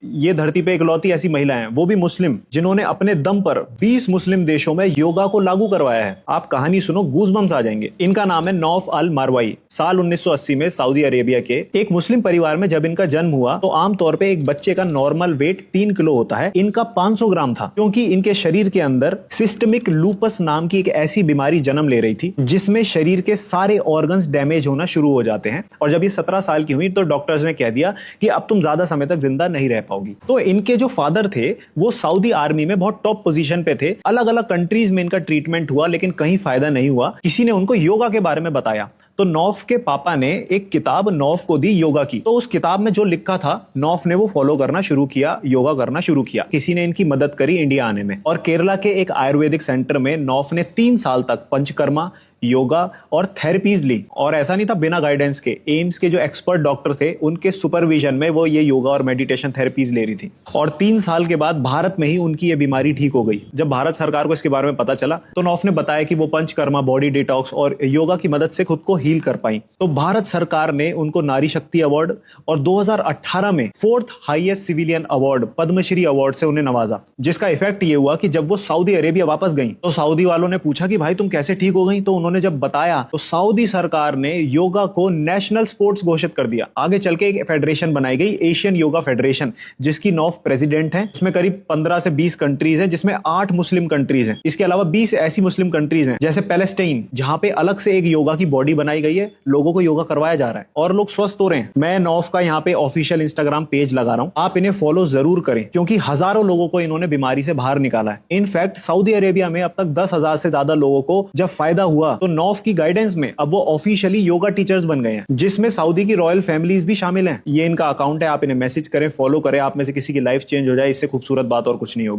ये धरती पे इकलौती ऐसी महिला हैं, वो भी मुस्लिम, जिन्होंने अपने दम पर 20 मुस्लिम देशों में योगा को लागू करवाया है। आप कहानी सुनो, गूज़बम्स आ जाएंगे। इनका नाम है नौफ अल मारवाई। साल 1980 में सऊदी अरेबिया के एक मुस्लिम परिवार में जब इनका जन्म हुआ तो आमतौर पे एक बच्चे का नॉर्मल वेट 3 किलो होता है। इनका 500 ग्राम था, क्योंकि इनके शरीर के अंदर सिस्टमिक लूपस नाम की एक ऐसी बीमारी जन्म ले रही थी जिसमें शरीर के सारे ऑर्गन्स डैमेज होना शुरू हो जाते हैं। और जब ये 17 साल की हुई तो डॉक्टर्स ने कह दिया कि अब तुम ज्यादा समय तक जिंदा नहीं रह पाओगी। तो इनके जो फादर थे वो सऊदी आर्मी में बहुत टॉप पोजीशन पे थे। अलग अलग कंट्रीज में इनका ट्रीटमेंट हुआ, लेकिन कहीं फायदा नहीं हुआ। किसी ने उनको योगा के बारे में बताया तो नौफ के पापा ने एक किताब नौफ को दी योगा की। तो उस किताब में जो लिखा था नौफ ने वो फॉलो करना शुरू किया, योगा करना शुरू किया। किसी ने इनकी मदद करी इंडिया आने में, और केरला के एक आयुर्वेदिक सेंटर में नौफ ने 3 साल तक पंचकर्मा, योगा और थेरेपीज ली। और ऐसा नहीं था बिना गाइडेंस के, एम्स के जो एक्सपर्ट डॉक्टर थे उनके सुपरविजन में वो ये योगा और मेडिटेशन थेरेपीज ले रही थी। और 3 साल के बाद भारत में ही उनकी ये बीमारी ठीक हो गई। जब भारत सरकार को इसके बारे में पता चला तो नौफ ने बताया कि वो पंचकर्मा, बॉडी डिटॉक्स और योगा की मदद से खुद को हील कर पाई। तो भारत सरकार ने उनको नारी शक्ति अवार्ड और 2018 में 4th highest civilian award Padmashri award से उन्हें नवाजा। जिसका इफेक्ट ये हुआ कि जब वो सऊदी अरेबिया वापस गई तो सऊदी वालों ने पूछा कि भाई तुम कैसे ठीक हो गई। तो उन्होंने जब बताया तो सऊदी सरकार ने योगा को नेशनल स्पोर्ट्स घोषित कर दिया। आगे चल के एक फेडरेशन बनाई गई, एशियन योगा फेडरेशन, जिसकी नौफ प्रेसिडेंट है। उसमें करीब 15 से 20 कंट्रीज हैं, जिसमें 8 मुस्लिम कंट्रीज हैं। इसके अलावा 20 ऐसी मुस्लिम कंट्रीज हैं जैसे पैलेस्टाइन, जहां पे अलग से एक योगा की बॉडी बनाई गई है, लोगों को योगा करवाया जा रहा है और लोग स्वस्थ हो रहे हैं। मैं नौफ का यहाँ पे ऑफिशियल इंस्टाग्राम पेज लगा रहा हूँ, आप इन्हें फॉलो जरूर करें, क्योंकि हजारों लोगों को इन्होंने बीमारी से बाहर निकाला है। इनफैक्ट सऊदी अरेबिया में अब तक 10,000 से ज्यादा लोगों को जब फायदा हुआ तो नौफ की गाइडेंस में अब वो ऑफिशियली योगा टीचर्स बन गए हैं, जिसमें सऊदी की रॉयल फैमिलीज भी शामिल हैं। ये इनका अकाउंट है, आप इन्हें मैसेज करें, फॉलो करें। आप में से किसी की लाइफ चेंज हो जाए, इससे खूबसूरत बात और कुछ नहीं होगी।